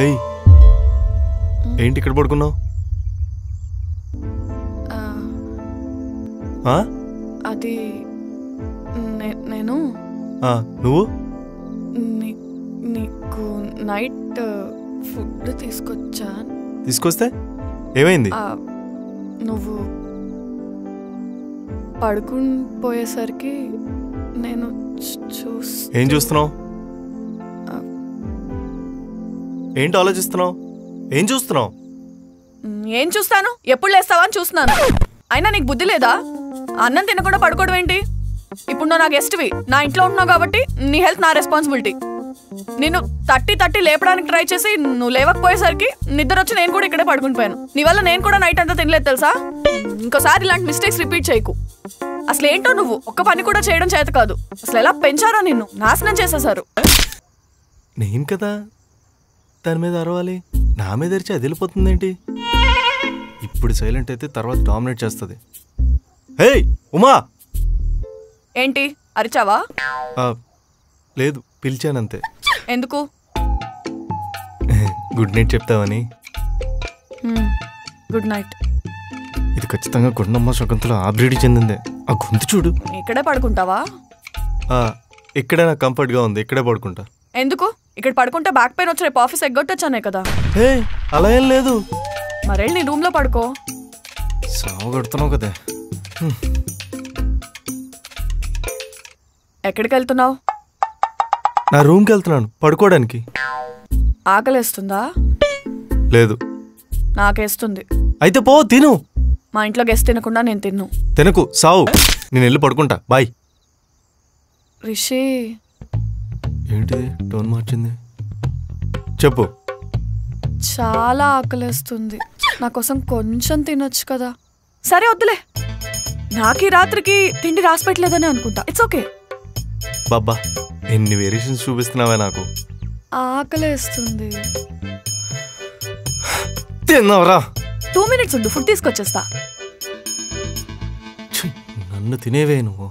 ఏయ్ ఏంటి ఇక్కడ పడుకున్నావు? అది నేను నువ్వు నీకు నైట్ ఫుడ్ తీసుకొస్తే ఏమైంది? నువ్వు పడుకుని పోయేసరికి నేను ఏం చూస్తున్నావు? ఏంటి ఆలోచిస్తున్నావు? ఏం చూస్తున్నావు? ఏం చూస్తాను? ఎప్పుడు లేస్తావా అని చూస్తున్నాను. అయినా నీకు బుద్ధి లేదా? అన్నం తినకుండా పడుకోవడం ఏంటి? ఇప్పుడు నువ్వు నా గెస్ట్వి, నా ఇంట్లో ఉన్నావు కాబట్టి నీ హెల్త్ నా రెస్పాన్సిబిలిటీ. నేను తట్టి లేపడానికి ట్రై చేసి నువ్వు లేవకపోయేసరికి నిద్ర వచ్చి నేను కూడా ఇక్కడే పడుకుని పోయాను. నీ వల్ల నేను కూడా నైట్ అంతా తినలేదు తెలుసా? ఇంకోసారి ఇలాంటి మిస్టేక్స్ రిపీట్ చేయకు. అసలు ఏంటో నువ్వు ఒక్క పని కూడా చేయడం చేత కాదు. అసలు ఎలా పెంచారో నిన్ను నాశనం చేసేశారు. నేను కదా దాని మీద అరవాలి, నా మీద తెరిచి అది వెళ్ళిపోతుందేంటి? ఇప్పుడు సైలెంట్ అయితే తర్వాత డామినేట్ చేస్తుంది. హే ఉమా! ఏంటి అరిచావా? లేదు, పిలిచానంతే. ఎందుకు? గుడ్ నైట్ చెప్తావని. Good night. ఇది ఖచ్చితంగా గుండమ్మ శకుంతల ఆబ్రీడి చెందిందే. ఆ గొంతు చూడు. ఇక్కడే పడుకుంటావా? ఇక్కడే నాకు కంఫర్ట్గా ఉంది, ఇక్కడే పడుకుంటా. ఎందుకు? ఇక్కడ పడుకుంటే బ్యాక్ పెయిన్ వచ్చి రేపు ఆఫీస్ ఎగ్గొట్టొచ్చానే కదా. అలా ఏం లేదు. మరేళ్ళు నీ రూమ్ లో పడుకో. సాగు కడుతున్నావు కదా. ఎక్కడికి వెళ్తున్నావు? నా రూమ్కి వెళ్తున్నాను పడుకోవడానికి. ఆకలేస్తుందా? లేదు. నాకేస్తుంది. అయితే పో తిను. మా ఇంట్లో గెస్ట్ తినకుండా నేను తిన్ను. తినకు, సావు. నేను వెళ్ళి పడుకుంటా. బాయ్. రిషి. ఏంటిది టోన్ మార్చింది? చెప్పు. చాలా ఆకలేస్తుంది, నా కోసం కొంచెం తినొచ్చు కదా. సరే వద్దులే, నాకు ఈ రాత్రికి తిండి రాసి పెట్టలేదని అనుకుంటా. It's okay. బాబా ఎన్ని వేరియేషన్స్ చూపిస్తున్నావే నాకు. ఆకలేస్తుంది. తిన్నావరా? 2 minutes ఉండు, ఫుడ్ తీసుకొచ్చేస్తా. నన్ను తినేవే నువ్వు.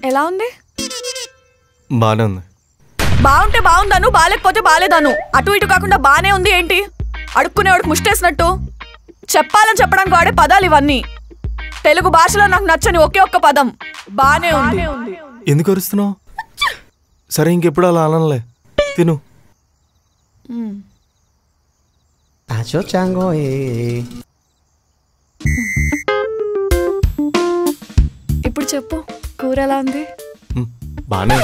ఎలా ఉంది? బానే ఉంది. బాగుంటే బాగుందాను, బాలేకపోతే బాలేదాను. అటు ఇటు కాకుండా బానే ఉంది ఏంటి? అడుక్కునేవాడికి ముష్టేసినట్టు. చెప్పాలని చెప్పడానికి వాడే పదాలు ఇవన్నీ. తెలుగు భాషలో నాకు నచ్చని ఒకే ఒక్క పదం బానే ఉంది. ఎందుకు అరుస్తున్నావు? సరే ఇంకెప్పుడు అలా అనలే. తిను. ఇప్పుడు చెప్పు, కూర ఎలా ఉంది? బానే.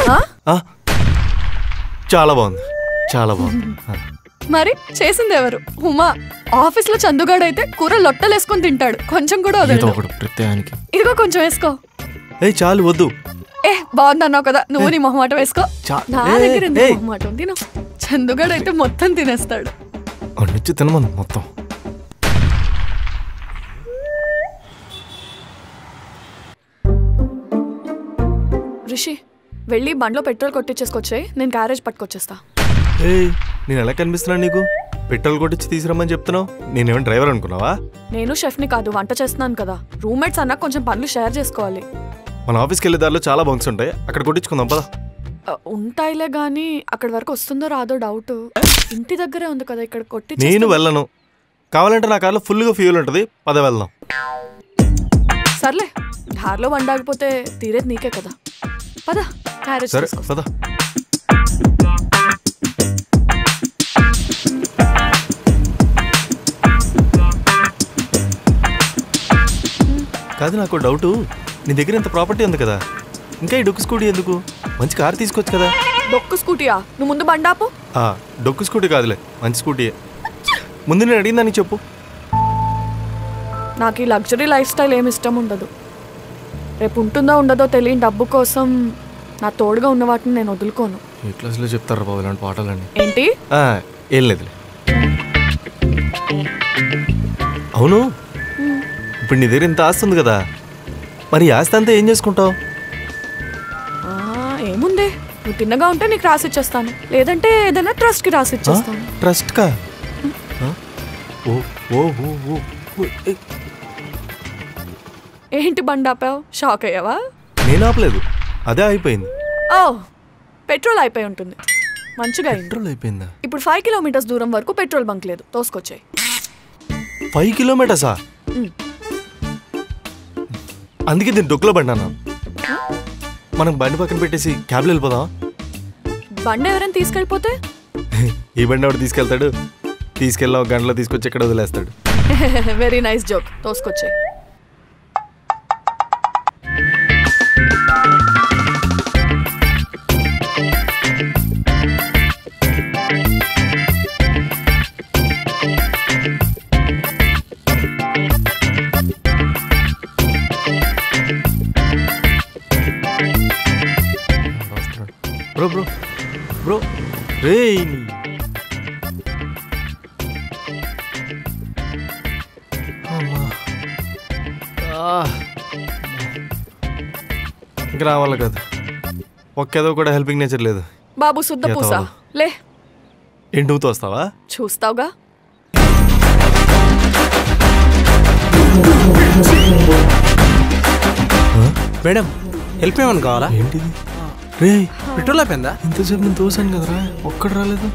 చాలా బాగుంది, చాలా బాగుంది. మరి చేసింది ఎవరు? ఉమా. ఆఫీస్ లో చందుగాడు అయితే కూర లొట్టలేసుకుని తింటాడు, కొంచెం కూడా వదలడు. ఇదిగో కొంచెం వేసుకో. చాలు, వద్దు. బాగుందన్నావు కదా, నువ్వు నీ మొహమాట వేసుకో. నా దగ్గర మొహమాట తిను. చందుగాడు అయితే మొత్తం తినేస్తాడు. అన్నిచ్చి తినమను మొత్తం. రిషి, వెళ్ళి బండ్లో పెట్రోల్ కొట్టించేసుకొచ్చే, నేను గ్యారేజ్ పట్టుకొచ్చేస్తా. నేను ఎలా కనిపిస్తున్నాను నీకు? పెట్రోల్ కొట్టించి తీసుకురమ్మని చెప్తున్నావు. నేనేమైనా డ్రైవర్ అనుకున్నావా? నేను షెఫ్ని కాదు, వంట చేస్తున్నాను కదా. రూమ్మేట్స్ అన్నా కొంచెం పనులు షేర్ చేసుకోవాలి. మన ఆఫీస్కి వెళ్ళే దారిలో చాలా బంక్స్ ఉంటాయి, అక్కడ కొట్టించుకుందాం పదా. ఉంటాయిలే గానీ అక్కడి వరకు వస్తుందో రాదో డౌట్. ఇంటి దగ్గరే ఉంది కదా, ఇక్కడ కొట్టి. నేను వెళ్ళను. కావాలంటే నా కార్లో ఫుల్గా ఫ్యూల్ ఉంటుంది, పద వెళ్దాం. సర్లే, దారిలో వండాకపోతే తీరేది నీకే కదా. పద క్యారేజ్. సరే పద. కాదు, నాకు డౌటు. నీ దగ్గర ఇంత ప్రాపర్టీ ఉంది కదా, ఇంకా ఈ డొక్కు స్కూటీ ఎందుకు? మంచి కార్ తీసుకోవచ్చు కదా. డొక్కు స్కూటీయా? నువ్వు ముందు బండాపు. డొక్కు స్కూటీ కాదులే, మంచి స్కూటీయే. ముందు నేను అడిగిందని చెప్పు. నాకు ఈ లగ్జరీ లైఫ్ స్టైల్ ఏమి ఇష్టం ఉండదు. రేపు ఉంటుందో ఉండదో తెలియని డబ్బు కోసం నా తోడుగా ఉన్న వాటిని నేను వదులుకోను. ఏ క్లాస్లో చెప్తారా బాబు ఇలాంటి పాటలన్నీ? ఏంటి? ఏం లేదులే. అవును, ఇప్పుడు నీ దగ్గర ఇంత ఆస్తుంది కదా, మరి ఆస్తి అంతా ఏం చేసుకుంటావు? ఏముంది, నువ్వు తిన్నగా ఉంటే నీకు రాసిచ్చేస్తాను, లేదంటే ఏదైనా ట్రస్ట్కి రాసిచ్చేస్తాను. ట్రస్ట్కా? ఏంటి బండి ఆపావు? షాక్ అయ్యావా? నేను ఆపలేదు, అదే అయిపోయింది. ఓ, పెట్రోల్ అయిపోయి ఉంటుంది. మంచిగా పెట్రోల్ అయిపోయిందా? ఇప్పుడు 5 కిలోమీటర్స్ దూరం వరకు పెట్రోల్ బంక్ లేదు, తోసుకొచ్చాయి. 5 కిలోమీటర్సా? అందుకే దీన్ని డొక్కులో బండి అన్నా. మనం బండి పక్కన పెట్టేసి క్యాబ్లో వెళ్ళిపోదాం. బండి ఎవరైనా తీసుకెళ్ళిపోతే? ఈ బండి ఎవరు తీసుకెళ్తాడు? తీసుకెళ్ళి ఒక గంటలో తీసుకొచ్చి ఎక్కడ వదిలేస్తాడు. వెరీ నైస్ జోక్, తోసుకొచ్చాయి. బ్రో బ్రో బ్రో రే, ఇంకా రావాలి కదా, ఒక్కేదో కూడా హెల్పింగ్ నేచర్ లేదు. బాబు శుద్ధ పూస లే. ఏంటి నువ్వుతో వస్తావా? చూస్తావుగా. మేడం హెల్ప్ ఏమని కావాలా? ఏంటిది? రే, పెట్రోల్ అయిపోయిందా? ఇంతసేపు నేను తోసాను కదరా, ఒక్కడు రాలేదు.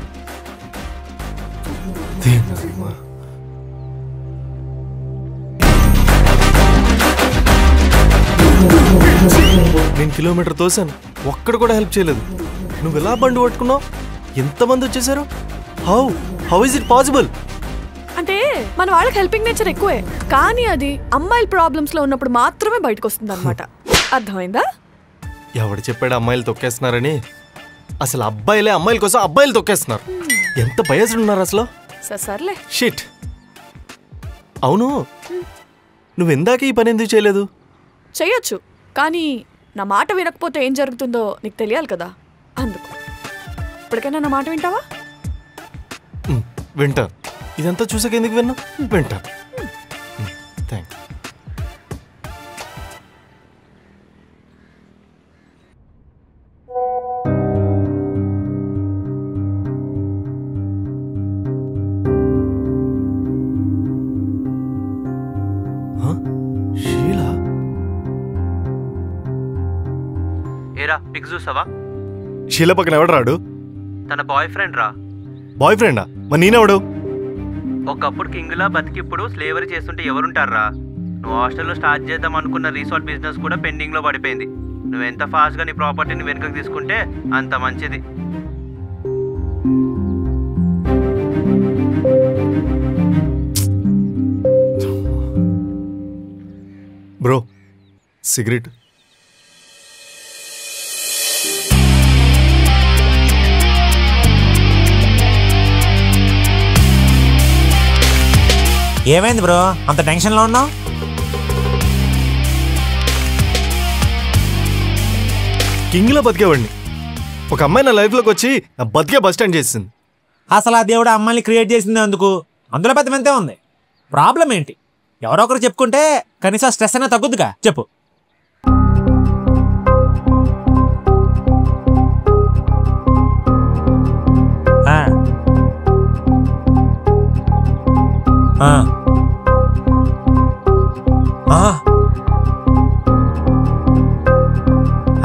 నేను కిలోమీటర్ తోసాను, ఒక్కడు కూడా హెల్ప్ చేయలేదు. నువ్వు ఎలా బండి పట్టుకున్నావు? ఎంతమంది వచ్చేసారు? How is it possible? అంటే మన వాళ్ళకి హెల్పింగ్ నేచర్ ఎక్కువే, కానీ అది అమ్మాయిల ప్రాబ్లమ్స్ లో ఉన్నప్పుడు మాత్రమే బయటకు వస్తుంది అనమాట. అర్థమైందా? ఎవడు చెప్పాడు అమ్మాయిలు తొక్కేస్తున్నారని? అసలు అబ్బాయిలే అమ్మాయిల కోసం అబ్బాయిలు తొక్కేస్తున్నారు. ఎంత బయస్డ్ ఉన్నారు అసలు. సర్లే. షిట్. అవును, నువ్వు ఇందాక ఈ పని ఎందుకు చేయలేదు? చెయ్యొచ్చు, కానీ నా మాట వినకపోతే ఏం జరుగుతుందో నీకు తెలియాలి కదా, అందుకు. ఇప్పటికైనా నా మాట వింటావా? వింటా. ఇదంతా చూసాక ఎందుకు విన్నా? వింటా. థ్యాంక్స్. షీలా? ఏరా పిక్ చూసావా? షీలా పక్కన ఎవడు రాడు? తన బాయ్ ఫ్రెండ్ రా. బాయ్ ఫ్రెండా? మరి నేనెవడు? ఒకప్పుడు కింగ్లా బతికి ఇప్పుడు స్లేవరీ చేస్తుంటే ఎవరుంటారా? నువ్వు హాస్టల్లో స్టార్ట్ చేద్దాం అనుకున్న రిసార్ట్ బిజినెస్ కూడా పెండింగ్లో పడిపోయింది. నువ్వు ఎంత ఫాస్ట్గా నీ ప్రాపర్టీని వెనుకకు తీసుకుంటే అంత మంచిది. Bro, cigarette. ఏమైంది బ్రో, అంత టెన్షన్లో ఉన్నావు? కింగ్లో బతికేవాడిని. ఒక అమ్మాయి నా లైఫ్లోకి వచ్చి నా బతికే బస్ స్టాండ్ చేసింది. అసలు ఆ దేవుడు అమ్మాయిని క్రియేట్ చేసింది అందుకు. అందులో పెద్ద మెంతే ఉంది. ప్రాబ్లం ఏంటి? ఎవరో ఒకరు చెప్పుకుంటే కనీసం స్ట్రెస్ అయినా తగ్గుద్దిగా. చెప్పు.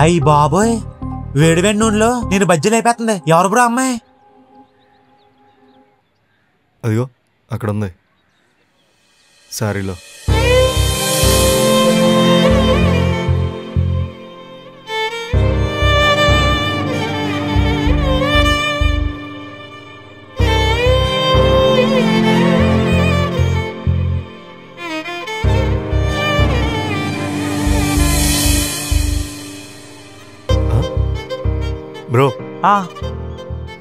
అయ్యి బాబోయ్, వేడి వేడి నూనెలో నేను బజ్జీలు అయిపోతుంది. ఎవరు బ్రో అమ్మాయి? అదిగో అక్కడ ఉంది, సారీలో. బ్రో,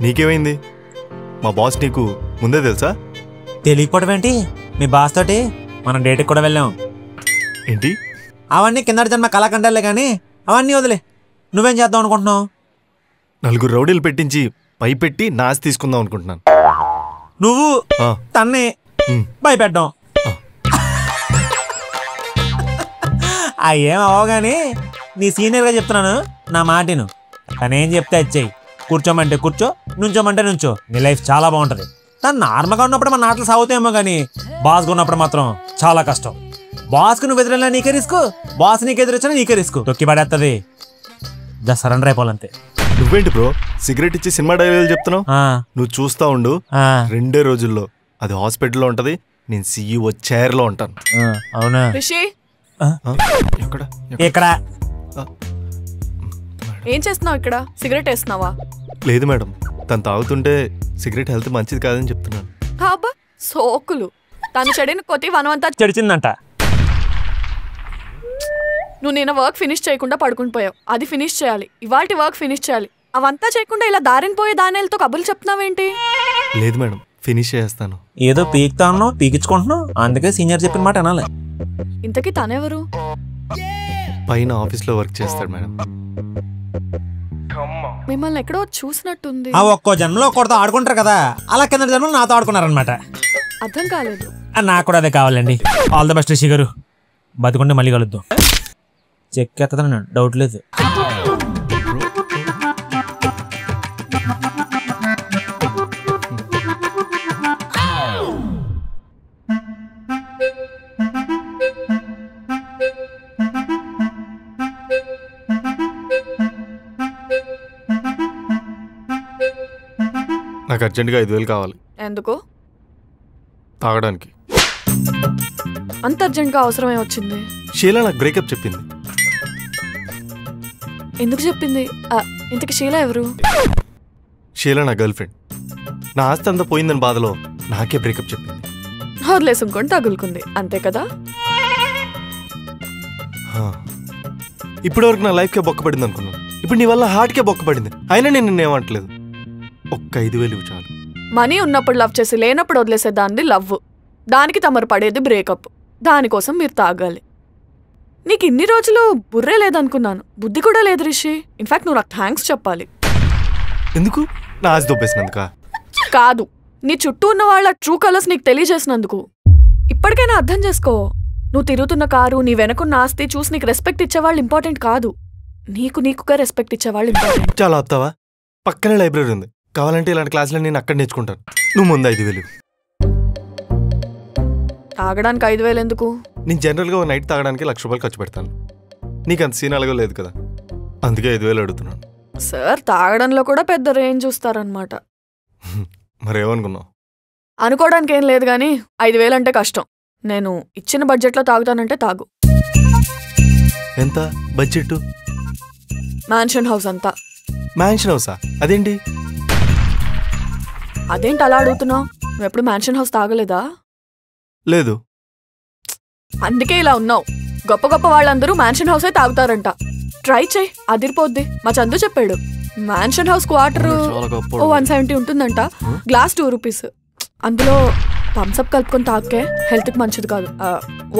నీకేమైంది? మా బాస్ నీకు ముందే తెలుసా? తెలియకపోవడం ఏంటి? మీ బాస్ తోటి మనం డేట్కి కూడా వెళ్ళాం. ఏంటి? అవన్నీ కిందటి జన్మ కళాఖండాలే కానీ అవన్నీ వదిలే. నువ్వేం చేద్దాం అనుకుంటున్నావు? 4 రౌడీలు పెట్టించి పైపెట్టి నాసి తీసుకుందాం అనుకుంటున్నాను. నువ్వు తన్నే భయపెట్టాం. ఏం అవ్వగానే నీ సీనియర్గా చెప్తున్నాను, నా మాటను. కానీ ఏం చెప్తే వచ్చాయి. కూర్చోమంటే కూర్చో, నుంచోమంటే నుంచో. నీ లైఫ్ చాలా బాగుంటుంది. తను నార్మల్గా ఉన్నప్పుడు మన ఆటలు సాగుతాయేమో, కానీ బాస్గా ఉన్నప్పుడు మాత్రం చాలా కష్టం. బాస్కు నువ్వు ఎదురైనా నీకే రిస్క్, బాస్ నీకు ఎదురొచ్చినా నీకే రిస్క్. తొక్కి పడేస్తుంది. జస్ట్ సరెండర్ అయిపోవాలంతే. నువ్వేంటి బ్రో సిగరెట్ ఇచ్చి సినిమా డైలాగులు చెప్తున్నావు? నువ్వు చూస్తా ఉండు, 2 రోజుల్లో అది హాస్పిటల్లో ఉంటది, నేను CEO చైర్లో ఉంటాను. అవునా? రిషి ఎక్కడ ఇక్కడ ఏం చేస్తున్నావు? ఇక్కడ సిగరెట్ వేస్తున్నావా? లేదు మేడం, తను తాగుతుంటే సిగరెట్ హెల్త్ మంచిది కాదని చెప్తున్నాను. అబ్బా సోకులు. తను చెడిన కొద్ది వనవంతా చెడిచిందంట. నువ్వు నిన్న వర్క్ ఫినిష్ చేయకుండా పడుకుని పోయావు. అది ఫినిష్ చేయాలి, ఇవాళ వర్క్ ఫినిష్ చేయాలి. అవంతా చేయకుండా ఇలా దారిని పోయే దానిలతో కబుర్లు చెప్తున్నావేంటి? లేదు మేడం, ఫినిష్ చేస్తాను. ఏదో పీకుతా ఉన్నావు, పీకించుకుంటున్నావు. అందుకే సీనియర్ చెప్పిన మాట అనాలి. ఇంతకీ తనెవరు? పైన ఆఫీస్లో వర్క్ చేస్తాడు మేడం. మిమ్మల్ని ఎక్కడో చూసినట్టుంది. ఒక్కో జన్మలో ఒక్కడితో ఆడుకుంటారు కదా, అలా కింద జన్మలో నాతో ఆడుకున్నారనమాట. అర్థం కాలేదు. నాకు కూడా అదే కావాలండి. ఆల్ ద బెస్ట్ రిషి గారు. బతుకుంటే మళ్ళీ కలుద్దాం. చెక్ ఎత్తదని డౌట్ లేదు. నాకు అర్జెంటుగా 5,000 కావాలి. ఎందుకు? తాగడానికి. అంత అర్జెంట్గా అవసరమే వచ్చింది? షీలా నాకు బ్రేకప్ చెప్పింది. ఎందుకు చెప్పింది? ఇంతకి షీలా ఎవరు? షీలా నా గర్ల్ ఫ్రెండ్. నా ఆస్తి అంతా పోయిందని బాధలో నాకే బ్రేకప్ చెప్పింది. వదిలేసి ఇంకొని తగులుకుంది, అంతే కదా? ఇప్పటివరకు నా లైఫ్కే బొక్కపడింది అనుకున్నాను. ఇప్పుడు నీ వల్ల హార్ట్కే బొక్కపడింది. అయినా నేను నిన్నేమంటలేదు. ఒక్క 5,000 చాలు. మనీ ఉన్నప్పుడు లవ్ చేసి లేనప్పుడు వదిలేసే దాన్ని లవ్. దానికి తమరు పడేది బ్రేకప్. దానికోసం మీరు తాగాలి. నీకు ఇన్ని రోజులు బుర్రే లేదనుకున్నాను, బుద్ధి కూడా లేదు రిషి. ఇన్ఫాక్ట్ నువ్వు నాకు థ్యాంక్స్ చెప్పాలి. ఎందుకు? నా ఆశ దొబ్బేసినందుకా? కాదు, నీ చుట్టూ ఉన్న వాళ్ళ ట్రూ కలర్స్ నీకు తెలియజేసినందుకు. ఇప్పటికైనా అర్థం చేసుకో. నువ్వు తిరుగుతున్న కారు, నీ వెనకున్న ఆస్తి చూసి నీకు రెస్పెక్ట్ ఇచ్చేవాళ్ళు ఇంపార్టెంట్ కాదు, నీకుగా రెస్పెక్ట్ ఇచ్చేవాళ్ళు ఇంపార్టెంట్. చాలా ఆపుతావా? పక్కనే లైబ్రరీ ఉంది, కావాలంటే ఇలాంటి క్లాసులు నేను అక్కడ నేర్చుకుంటాను. నువ్వు ముందు 5,000. తాగడానికి 5,000 ఎందుకు? నేను జనరల్గా నైట్ తాగడానికి 1,00,000 ఖర్చు పెడతాను. నీకు అంత సీన్ అలాగో లేదు కదా, అందుకే 5,000 అడుగుతున్నాను. సార్ తాగడంలో కూడా పెద్ద రేంజ్ చూస్తారనమాట. మరేమనుకున్నావు? అనుకోవడానికి ఏం లేదు కానీ 5,000 అంటే కష్టం. నేను ఇచ్చిన బడ్జెట్లో తాగుతానంటే తాగు. ఎంత బడ్జెట్? మ్యాన్షన్ హౌస్ అంతా. మ్యాన్షన్ హౌసా? అదేంటి? అదేంటి అలా అడుగుతున్నావు? నువ్వు ఎప్పుడు మ్యాన్షన్ హౌస్ తాగలేదా? లేదు. అందుకే ఇలా ఉన్నావు. గొప్ప గొప్ప వాళ్ళందరూ మ్యాన్షన్ హౌసే తాగుతారంట. ట్రై చేయి, అదిరిపోద్ది. మా చందు చెప్పాడు. మ్యాన్షన్ హౌస్ క్వార్టర్ 170 ఉంటుందంట. Glass 2 rupees. అందులో థమ్స్అప్ కలుపుకొని తాగే హెల్త్కి మంచిది కాదు.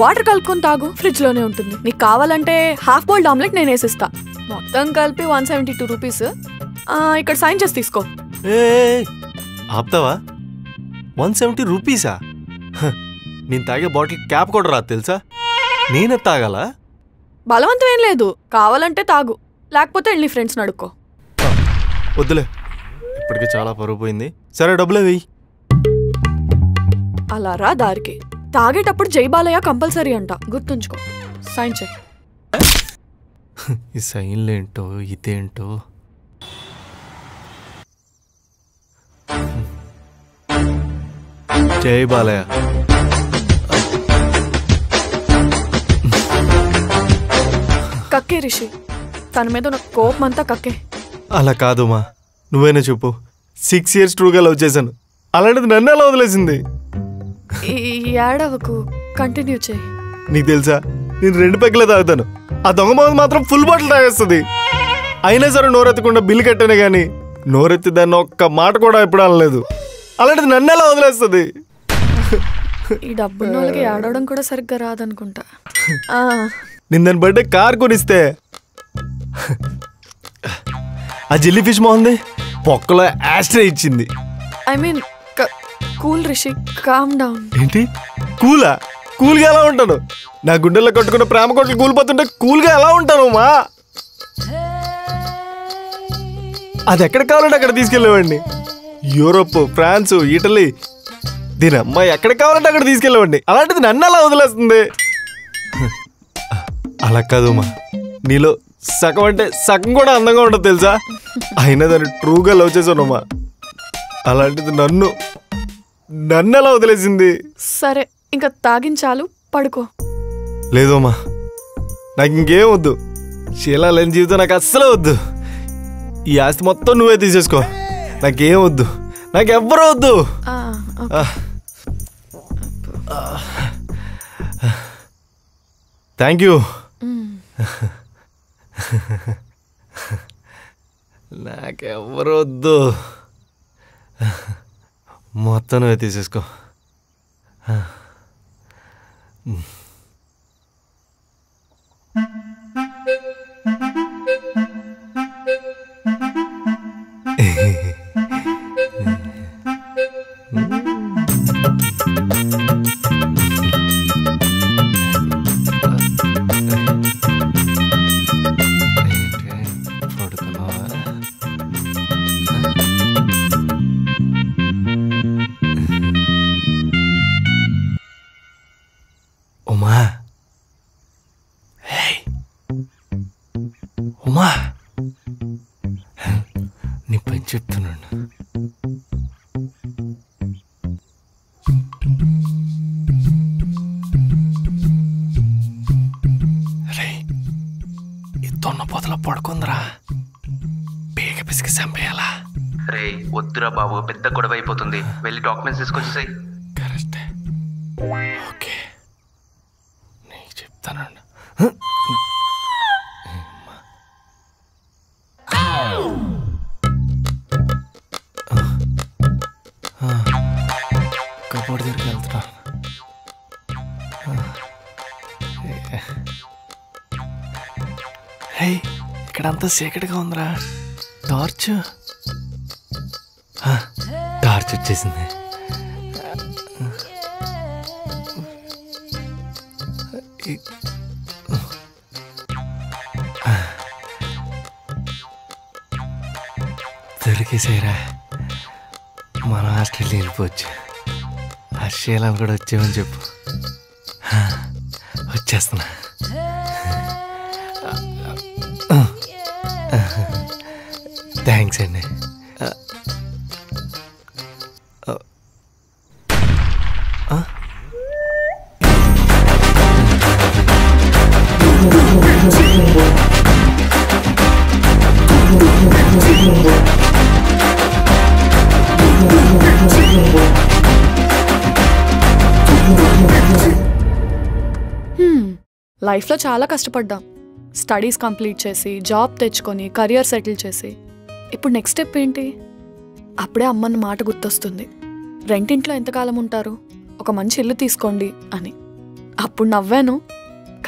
వాటర్ కలుపుకొని తాగు, ఫ్రిడ్జ్ లోనే ఉంటుంది. నీకు కావాలంటే హాఫ్ బాయిల్డ్ ఆమ్లెట్ నేను వేసిస్తా. మొత్తం కలిపి 172 రూపీస్. ఇక్కడ సైన్ చేసి తీసుకో. ఆపుతావా? 170 రూపీసా? నేను తాగే బాటిల్ క్యాప్ కూడా రాదు తెలుసా? నేనే తాగాలా? బలవంతం ఏం లేదు, కావాలంటే తాగు, లేకపోతే వెళ్ళి ఫ్రెండ్స్ అడుక్కో. వద్దులే, ఇప్పటికే చాలా పరువు పోయింది. సరే డబ్బులే వెయ్యి. అలా రా దారికి. తాగేటప్పుడు జై బాలయ్య కంపల్సరీ అంట, గుర్తుంచుకో. సైన్ చేయి. ఈ సైన్లేంటో ఇదేంటో. జై బాలయ్య. కక్కే రిషి, తన మీద ఉన్న కోపం అంతా కక్కే. అలా కాదు మా, నువ్వైనా చెప్పు. 6 years ట్రూగా లవ్ చేశాను, అలాంటిది నన్ను ఎలా వదిలేసింది? ఈ ఏడవకు, కంటిన్యూ చేయి. నీకు తెలుసా, నేను 2 పెగ్గులే తాగుతాను, ఆ దొంగ బాబు మాత్రం ఫుల్ బాటిల్ తాగేస్తుంది. అయినా సరే నోరెత్తకుండా బిల్లు కట్టానే కానీ నోరెత్తి దాన్ని ఒక్క మాట కూడా ఎప్పుడు అనలేదు. అలాంటిది నన్ను ఎలా వదిలేస్తుంది? ఈ డబ్బున్న వాళ్ళకి ఏడవడం కూడా సరిగ్గా రాదనుకుంటా. నేను దాని బర్త్డే కార్ కొనిస్తే ఆ జెల్లీ ఫిష్ బాగుంది, పొక్కలో యాస్ట్రే ఇచ్చింది. I mean cool Rishi, calm down. ఏంటి కూలా? కూల్గా ఎలా ఉంటాను? నా గుండెల్లో కట్టుకున్న ప్రేమ కొట్లు కూలిపోతుంటే కూల్గా ఎలా ఉంటాను మా? అది ఎక్కడ కావాలంటే అక్కడ తీసుకెళ్ళేవాడిని. యూరోప్, ఫ్రాన్స్, ఇటలీ, దీని అమ్మాయి ఎక్కడ కావాలంటే అక్కడ తీసుకెళ్ళేవాడిని. అలాంటిది నన్ను అలా వదిలేస్తుంది. అలా కాదు మా, నీలో సగం అంటే సగం కూడా అందంగా ఉంటుంది తెలుసా. అయినా దాన్ని ట్రూగా లవ్ చేసానమ్మా. అలాంటిది నన్ను ఎలా వదిలేసింది. సరే ఇంకా తాగించాలు, పడుకో. లేదమ్మా, నాకు ఇంకేం వద్దు. శీలా లేని జీవితం నాకు అస్సలే వద్దు. ఈ ఆస్తి మొత్తం నువ్వే తీసేసుకో. నాకేం వద్దు, నాకెవ్వరూ వద్దు. Thank you. నాకెవ్వరూ వద్దు, మొత్తం నువ్వే తీసేసుకో. ఉమా, ఉమా, నీ పని చెప్తున్నాను. తొన్న పొదలో పడుకుందిరా, బేగ పిసికి చంపేయాలా? రే వద్దురా బాబు, పెద్ద గొడవ అయిపోతుంది. వెళ్ళి డాక్యుమెంట్స్ తీసుకొచ్చేసాయి. కరెక్టే. ఓకే, నీకు చెప్తానండి. కబోర్డ్ దగ్గరికి వెళ్తున్నా. హే, ఇక్కడంతా చీకటిగా ఉందిరా. టార్చ్ వచ్చేసింది. దొరికేసారా, మనం ఆస్ట్రేలియా వెళ్ళిపోవచ్చు. ఆ శీలాన్ని కూడా వచ్చేమని చెప్పు. వచ్చేస్తున్నా. థ్యాంక్స్ అండి. లైఫ్లో చాలా కష్టపడ్డాం. స్టడీస్ కంప్లీట్ చేసి, జాబ్ తెచ్చుకొని, కెరియర్ సెటిల్ చేసి, ఇప్పుడు నెక్స్ట్ స్టెప్ ఏంటి? అప్పుడే అమ్మన్న మాట గుర్తొస్తుంది, రెంటింట్లో ఎంతకాలం ఉంటారు, ఒక మంచి ఇల్లు తీసుకోండి అని. అప్పుడు నవ్వాను,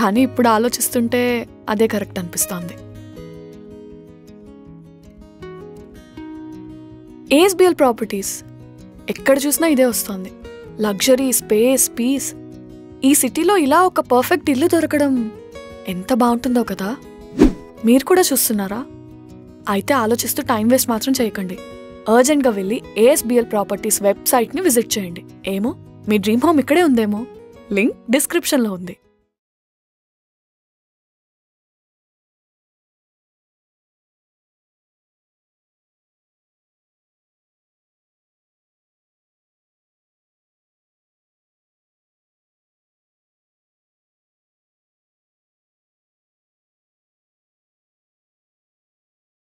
కానీ ఇప్పుడు ఆలోచిస్తుంటే అదే కరెక్ట్ అనిపిస్తోంది. ఏఎస్బిఎల్ ప్రాపర్టీస్, ఎక్కడ చూసినా ఇదే వస్తుంది. Luxury, space, peace. ఈ సిటీలో ఇలా ఒక పర్ఫెక్ట్ ఇల్లు దొరకడం ఎంత బాగుంటుందో కదా. మీరు కూడా చూస్తున్నారా? అయితే ఆలోచిస్తూ టైం వేస్ట్ మాత్రం చేయకండి. అర్జెంట్గా వెళ్ళి ఏఎస్బిఎల్ ప్రాపర్టీస్ వెబ్సైట్ని విజిట్ చేయండి. ఏమో మీ డ్రీమ్ హోమ్ ఇక్కడే ఉందేమో. లింక్ డిస్క్రిప్షన్లో ఉంది.